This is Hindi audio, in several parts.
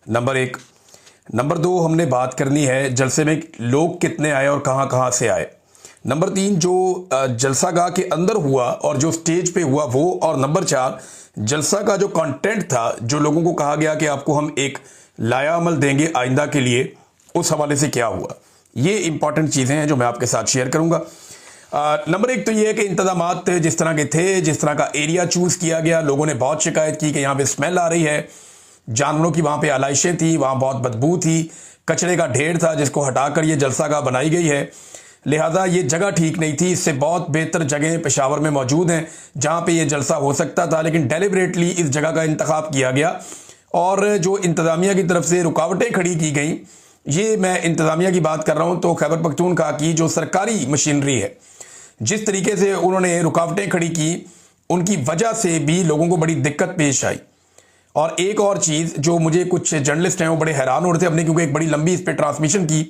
नंबर एक। नंबर दो, हमने बात करनी है जलसे में लोग कितने आए और कहां कहां से आए। नंबर तीन, जो जलसागाह के अंदर हुआ और जो स्टेज पे हुआ वो। और नंबर चार, जलसा का जो कंटेंट था, जो लोगों को कहा गया कि आपको हम एक लाया अमल देंगे आइंदा के लिए, उस हवाले से क्या हुआ। ये इंपॉर्टेंट चीज़ें हैं जो मैं आपके साथ शेयर करूंगा। नंबर एक तो ये है कि इंतजामात जिस तरह के थे, जिस तरह का एरिया चूज किया गया, लोगों ने बहुत शिकायत की कि यहाँ पे स्मेल आ रही है, जानवरों की वहाँ पे आलाइशें थी, वहाँ बहुत बदबू थी, कचरे का ढेर था जिसको हटाकर ये जलसागाह बनाई गई है। लिहाजा ये जगह ठीक नहीं थी। इससे बहुत बेहतर जगहें पेशावर में मौजूद हैं जहाँ पे ये जलसा हो सकता था, लेकिन डेलिबरेटली इस जगह का इंतखाब किया गया। और जो इंतज़ामिया की तरफ से रुकावटें खड़ी की गई, ये मैं इंतज़ामिया की बात कर रहा हूँ, तो खैबर पख्तूनख्वा की जो सरकारी मशीनरी है, जिस तरीके से उन्होंने रुकावटें खड़ी की, उनकी वजह से भी लोगों को बड़ी दिक्कत पेश आई। और एक और चीज़ जो मुझे कुछ जर्नलिस्ट हैं वो बड़े हैरान हो रहे थे अपने, क्योंकि एक बड़ी लंबी इस पर ट्रांसमिशन की,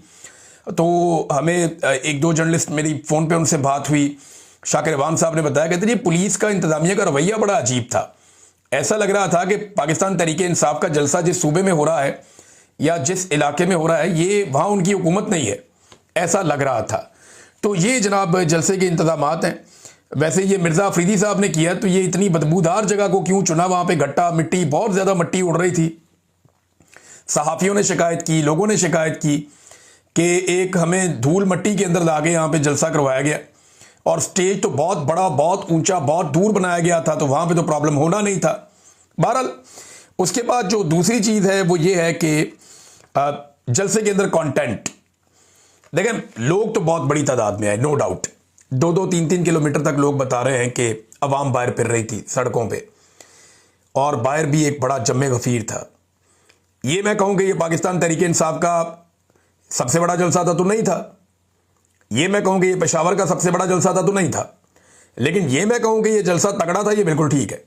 तो हमें एक दो जर्नलिस्ट, मेरी फ़ोन पे उनसे बात हुई, शाकिर अवान साहब ने बताया, कहते जी पुलिस का इंतज़ामिया का रवैया बड़ा अजीब था। ऐसा लग रहा था कि पाकिस्तान तहरीके इंसाफ का जलसा जिस सूबे में हो रहा है या जिस इलाके में हो रहा है, ये वहाँ उनकी हुकूमत नहीं है, ऐसा लग रहा था। तो ये जनाब जलसे के इंतज़ामात हैं। वैसे ये मिर्ज़ा अफरीदी साहब ने किया, तो ये इतनी बदबूदार जगह को क्यों चुना? वहाँ पे गट्टा मिट्टी, बहुत ज़्यादा मिट्टी उड़ रही थी। सहाफ़ियों ने शिकायत की, लोगों ने शिकायत की कि एक हमें धूल मट्टी के अंदर ला के यहाँ पे जलसा करवाया गया, और स्टेज तो बहुत बड़ा, बहुत ऊंचा, बहुत दूर बनाया गया था, तो वहाँ पे तो प्रॉब्लम होना नहीं था। बहरहाल उसके बाद जो दूसरी चीज़ है वो ये है कि जलसे के अंदर कंटेंट देखें, लोग तो बहुत बड़ी तादाद में आए, नो डाउट। 2-2, 3-3 किलोमीटर तक लोग बता रहे हैं कि अवाम बाहर फिर रही थी सड़कों पे, और बाहर भी एक बड़ा जम्मे गफीर था। ये मैं कहूँ कि ये पाकिस्तान तहरीके इंसाफ का सबसे बड़ा जलसा था तो नहीं था, ये मैं कहूँ कि ये पेशावर का सबसे बड़ा जलसा था तो नहीं था, लेकिन ये मैं कहूँ कि ये जलसा तगड़ा था, ये बिल्कुल ठीक है।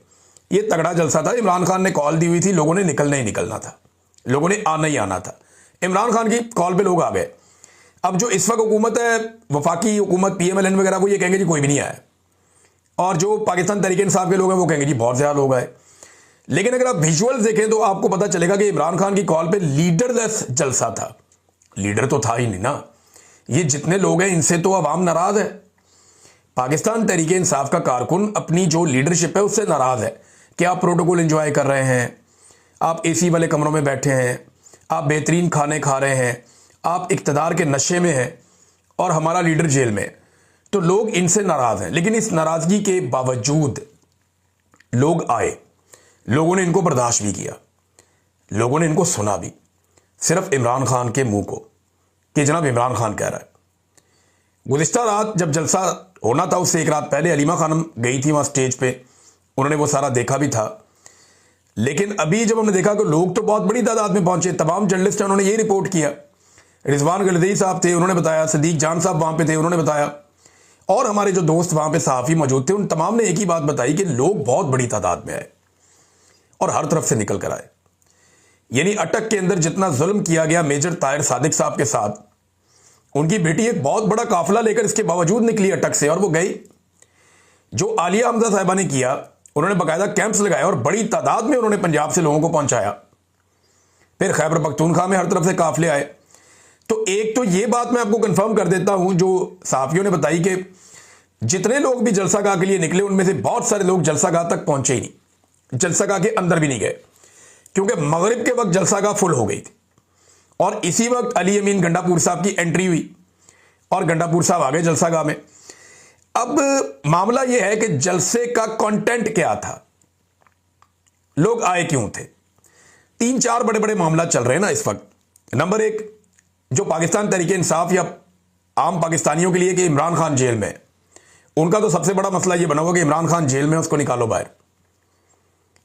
ये तगड़ा जलसा था। इमरान खान ने कॉल दी हुई थी, लोगों ने निकलना ही निकलना था, लोगों ने आना ही आना था। इमरान खान की कॉल पे लोग आ गए। अब जो इस वक्त हुकूमत है, वफाकी हुकूमत, PMLN वगैरह, वो ये कहेंगे जी कोई भी नहीं आया, और जो पाकिस्तान तहरीके इंसाफ के लोग हैं वो कहेंगे जी बहुत ज़्यादा लोग आए। लेकिन अगर आप विजुअल्स देखें तो आपको पता चलेगा कि इमरान खान की कॉल पे लीडरलेस जलसा था। लीडर तो था ही नहीं ना। ये जितने लोग हैं इनसे तो अवाम नाराज है। पाकिस्तान तहरीके इंसाफ का कारकुन अपनी जो लीडरशिप है उससे नाराज है कि आप प्रोटोकॉल एंजॉय कर रहे हैं, आप AC वाले कमरों में बैठे हैं, आप बेहतरीन खाने खा रहे हैं, आप इक़्तिदार के नशे में हैं, और हमारा लीडर जेल में है। तो लोग इनसे नाराज हैं। लेकिन इस नाराजगी के बावजूद लोग आए, लोगों ने इनको बर्दाश्त भी किया, लोगों ने इनको सुना भी, सिर्फ इमरान खान के मुंह को कि जनाब इमरान खान कह रहा है। गुज़िश्ता रात जब जलसा होना था उससे एक रात पहले अलीमा खानम गई थी वहाँ स्टेज पे, उन्होंने वो सारा देखा भी था। लेकिन अभी जब हमने देखा कि लोग तो बहुत बड़ी तादाद में पहुंचे, तमाम जर्नलिस्ट हैं उन्होंने ये रिपोर्ट किया। रिजवान गलदी साहब थे, उन्होंने बताया, सदीक जान साहब वहाँ पे थे, उन्होंने बताया, और हमारे जो दोस्त वहाँ पे सहाफ़ी मौजूद थे, उन तमाम ने एक ही बात बताई कि लोग बहुत बड़ी तादाद में आए और हर तरफ से निकल कर आए। यानी अटक के अंदर जितना जुल्म किया गया मेजर ताहिर सादिक साहब के साथ, उनकी बेटी एक बहुत बड़ा काफिला लेकर इसके बावजूद निकली अटक से, और वो गई। जो आलिया हमजा साहिबा ने किया, उन्होंने बाकायदा कैंप्स लगाए और बड़ी तादाद में उन्होंने पंजाब से लोगों को पहुंचाया। फिर खैबर पख्तूनख्वा में हर तरफ से काफिले आए। तो एक तो ये बात मैं आपको कंफर्म कर देता हूं जो सहाफ़ियों ने बताई कि जितने लोग भी जलसागाह के लिए निकले उनमें से बहुत सारे लोग जलसागाह तक पहुंचे ही नहीं, जलसागाह के अंदर भी नहीं गए, क्योंकि मगरिब के वक्त जलसागाह फुल हो गई थी। और इसी वक्त अली अमीन गंडापुर साहब की एंट्री हुई और गंडापुर साहब आ गए जलसागाह में। अब मामला यह है कि जलसे का कंटेंट क्या था, लोग आए क्यों थे। 3-4 बड़े बड़े मामला चल रहे हैं ना इस वक्त। नंबर एक, जो पाकिस्तान तहरीके इंसाफ या आम पाकिस्तानियों के लिए कि इमरान खान जेल में है, उनका तो सबसे बड़ा मसला यह बना हुआ कि इमरान खान जेल में, उसको निकालो बाहर।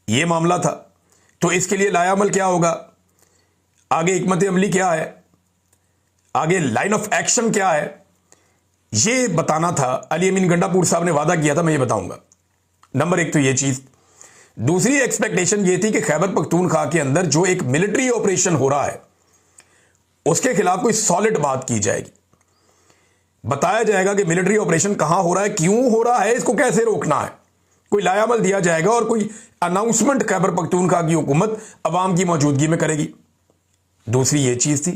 यह मामला था। तो इसके लिए लाया अमल क्या होगा, आगे हिकमत अमली क्या है, आगे लाइन ऑफ एक्शन क्या है, ये बताना था। अली अमीन गंडापुर साहब ने वादा किया था, मैं ये बताऊंगा। नंबर एक तो ये चीज। दूसरी एक्सपेक्टेशन ये थी कि खैबर पख्तूनख्वा के अंदर जो एक मिलिट्री ऑपरेशन हो रहा है उसके खिलाफ कोई सॉलिड बात की जाएगी, बताया जाएगा कि मिलिट्री ऑपरेशन कहां हो रहा है, क्यों हो रहा है, इसको कैसे रोकना है, कोई लायामल दिया जाएगा और कोई अनाउंसमेंट खैबर पख्तूनख्वा की हुकूमत अवाम की मौजूदगी में करेगी। दूसरी ये चीज थी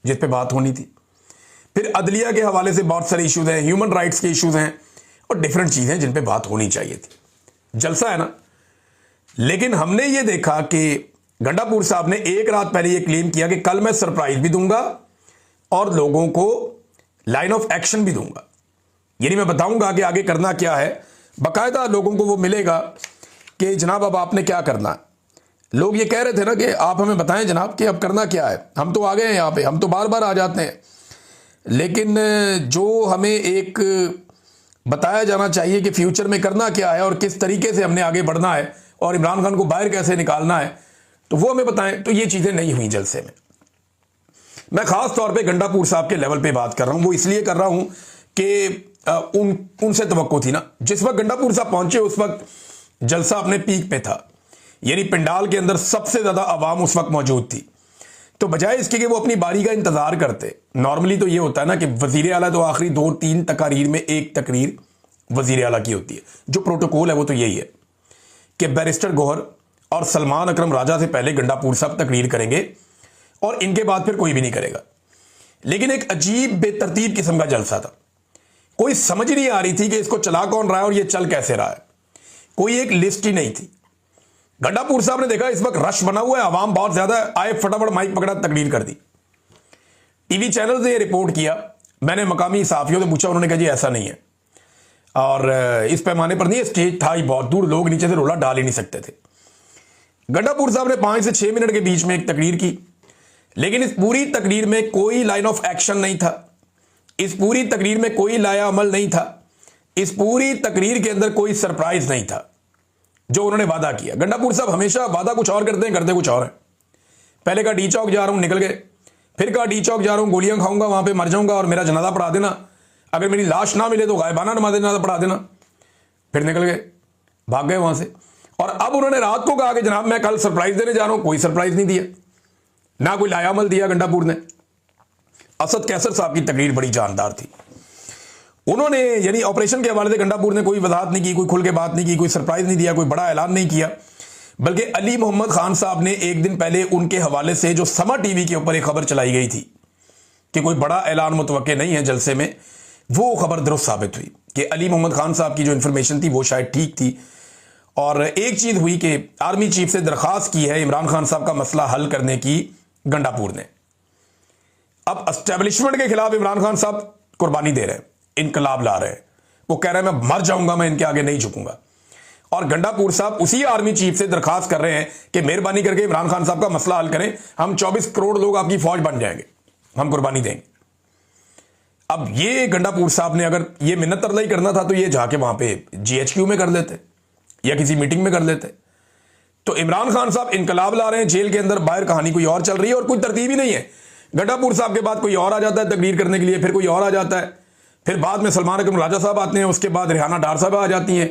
जिस पे बात होनी थी। फिर अदलिया के हवाले से बहुत सारे इश्यूज हैं, ह्यूमन राइट्स के इश्यूज हैं और डिफरेंट चीजें जिन पे बात होनी चाहिए थी। जलसा है ना। लेकिन हमने ये देखा कि गंडापुर साहब ने एक रात पहले ये क्लेम किया कि कल मैं सरप्राइज भी दूंगा और लोगों को लाइन ऑफ एक्शन भी दूंगा, यानी मैं बताऊंगा कि आगे करना क्या है। बाकायदा लोगों को वो मिलेगा कि जनाब अब आपने क्या करना है। लोग ये कह रहे थे ना कि आप हमें बताएं जनाब कि अब करना क्या है, हम तो आ गए हैं यहाँ पे, हम तो बार बार आ जाते हैं। लेकिन जो हमें एक बताया जाना चाहिए कि फ्यूचर में करना क्या है और किस तरीके से हमने आगे बढ़ना है और इमरान खान को बाहर कैसे निकालना है, तो वो हमें बताएं। तो ये चीजें नहीं हुई जलसे में। मैं खास तौर पे गंडापुर साहब के लेवल पे बात कर रहा हूं। वो इसलिए कर रहा हूं कि उनसे तवक्को थी ना, जिस वक्त गंडापुर साहब पहुंचे उस वक्त जलसा अपने पीक पे था, यानी पंडाल के अंदर सबसे ज्यादा आवाम उस वक्त मौजूद थी। तो बजाय इसके कि वो अपनी बारी का इंतजार करते, नॉर्मली तो ये होता है ना कि वजीर आला तो आखिरी 2-3 तकारीर में एक तकरीर वजीर आला की होती है। जो प्रोटोकॉल है वो तो यही है कि बैरिस्टर गौहर और सलमान अकरम राजा से पहले गंडापुर साहब तकरीर करेंगे और इनके बाद फिर कोई भी नहीं करेगा। लेकिन एक अजीब बेतरतीब किस्म का जलसा था। कोई समझ नहीं आ रही थी कि इसको चला कौन रहा है और ये चल कैसे रहा है। कोई एक लिस्ट ही नहीं थी। गंडापुर साहब ने देखा इस वक्त रश बना हुआ है, आवाम बहुत ज्यादा आए, फटाफट माइक पकड़ा, तकरीर कर दी। टीवी चैनल से रिपोर्ट किया, मैंने मकामी सहाफियों से पूछा, उन्होंने कहा जी ऐसा नहीं है और इस पैमाने पर नहीं है, स्टेज था ही बहुत दूर, लोग नीचे से रोला डाल ही नहीं सकते थे। गंडापुर साहब ने 5 से 6 मिनट के बीच में एक तकरीर की, लेकिन इस पूरी तकरीर में कोई लाइन ऑफ एक्शन नहीं था, इस पूरी तकरीर में कोई लाया अमल नहीं था, इस पूरी तकरीर के अंदर कोई सरप्राइज नहीं था जो उन्होंने वादा किया। गंडापुर साहब हमेशा वादा कुछ और करते हैं, करते कुछ और है। पहले कहा डी चौक जा रहा हूं, निकल गए। फिर कहा डी चौक जा रहा हूं, गोलियां खाऊंगा, वहां पे मर जाऊंगा और मेरा जनाजा पढ़ा देना, अगर मेरी लाश ना मिले तो गायबाना नमाज जनाजा पढ़ा देना। फिर निकल गए, भाग गए वहां से। और अब उन्होंने रात को कहा कि जनाब मैं कल सरप्राइज देने जा रहा हूं। कोई सरप्राइज नहीं दिया, ना कोई लाया अमल दिया गंडापुर ने। असद कैसर साहब की तकरीर बड़ी जानदार थी। उन्होंने यानी ऑपरेशन के हवाले से गंडापुर ने कोई वजाहत नहीं की, कोई खुल के बात नहीं की, कोई सरप्राइज नहीं दिया, कोई बड़ा ऐलान नहीं किया। बल्कि अली मोहम्मद खान साहब ने एक दिन पहले उनके हवाले से जो समा टीवी के ऊपर एक खबर चलाई गई थी कि कोई बड़ा ऐलान मुतवक्के नहीं है जलसे में, वो खबर दुरुस्त साबित हुई कि अली मोहम्मद खान साहब की जो इंफॉर्मेशन थी वो शायद ठीक थी। और एक चीज हुई कि आर्मी चीफ से दरखास्त की है इमरान खान साहब का मसला हल करने की गंडापुर ने। अब एस्टेब्लिशमेंट के खिलाफ इमरान खान साहब कुर्बानी दे रहे हैं, इनकलाब ला रहे हैं। वो कह रहे हैं मैं मर जाऊंगा, मैं इनके आगे नहीं झुकूंगा। और गंडापुर साहब उसी आर्मी चीफ से दरखास्त कर रहे हैं कि मेहरबानी करके इमरान खान साहब का मसला हल करें, हम 24 करोड़ लोग आपकी फौज बन जाएंगे, हम कुर्बानी देंगे। अब ये गंडापुर साहब ने अगर ये मिन्नत तरलाई करना था तो ये जाके वहां पे GHQ में कर लेते या किसी मीटिंग में कर लेते। तो इमरान खान साहब इनकलाब ला रहे हैं जेल के अंदर, बाहर कहानी कोई और चल रही है और कोई तरतीब ही नहीं है। गंडापुर साहब के बाद कोई और आ जाता है तकरीर करने के लिए, फिर कोई और आ जाता है, फिर बाद में सलमान अकरम राजा साहब आते हैं, उसके बाद रेहाना डार साहब आ जाती हैं,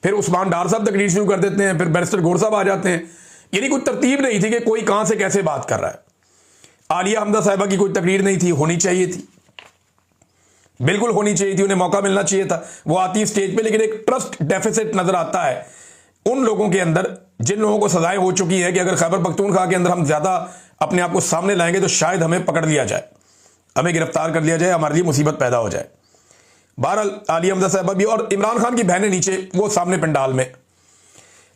फिर उस्मान डार साहब तकरीर शुरू कर देते हैं, फिर बैरिस्टर गौर साहब आ जाते हैं। यानी कोई तरतीब नहीं थी कि कोई कहां से कैसे बात कर रहा है। आलिया हमदा साहिबा की कोई तकरीर नहीं थी, होनी चाहिए थी, बिल्कुल होनी चाहिए थी, उन्हें मौका मिलना चाहिए था। वो आती है स्टेज पे, लेकिन एक ट्रस्ट डेफिसिट नजर आता है उन लोगों के अंदर जिन लोगों को सजाएं हो चुकी है कि अगर खैबर पख्तूनख्वा के अंदर हम ज्यादा अपने आप को सामने लाएंगे तो शायद हमें पकड़ लिया जाए, हमें गिरफ्तार कर लिया जाए, हमारे लिए मुसीबत पैदा हो जाए। बहरहाल आलिया हमदा साहिबा भी और इमरान खान की बहनें नीचे, वो सामने पंडाल में।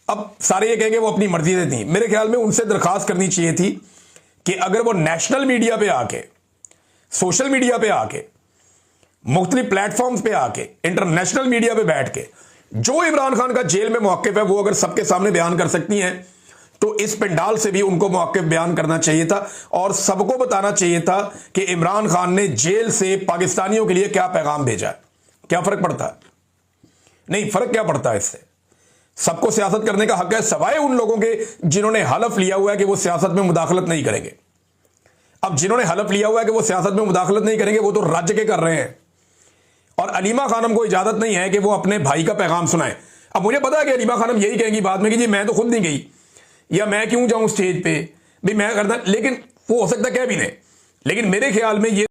अब सारे ये कहेंगे वो अपनी मर्जी से थी। मेरे ख्याल में उनसे दरखास्त करनी चाहिए थी कि अगर वो नेशनल मीडिया पे आके, सोशल मीडिया पे आके, मुख्तलिफ प्लेटफॉर्म्स पे आके, इंटरनेशनल मीडिया पे बैठ के जो इमरान खान का जेल में मौक़िफ़ है वो अगर सबके सामने बयान कर सकती हैं तो इस पंडाल से भी उनको मौक़िफ़ बयान करना चाहिए था और सबको बताना चाहिए था कि इमरान खान ने जेल से पाकिस्तानियों के लिए क्या पैगाम भेजा है। क्या फर्क पड़ता है? नहीं, फर्क क्या पड़ता है इससे? सबको सियासत करने का हक है, सवाए उन लोगों के जिन्होंने हलफ लिया हुआ है कि वो सियासत में मुदाखलत नहीं करेंगे। अब जिन्होंने हलफ लिया हुआ है कि वो सियासत में मुदाखलत नहीं करेंगे वो तो राज्य के कर रहे हैं और अलीमा खानम को इजाजत नहीं है कि वो अपने भाई का पैगाम सुनाए। अब मुझे पता है कि अलीमा खानम यही कहेंगी बाद में कि जी मैं तो खुद नहीं गई या मैं क्यों जाऊं स्टेज पे, भी मैं करता, लेकिन वो हो सकता है कह भी नहीं। लेकिन मेरे ख्याल में ये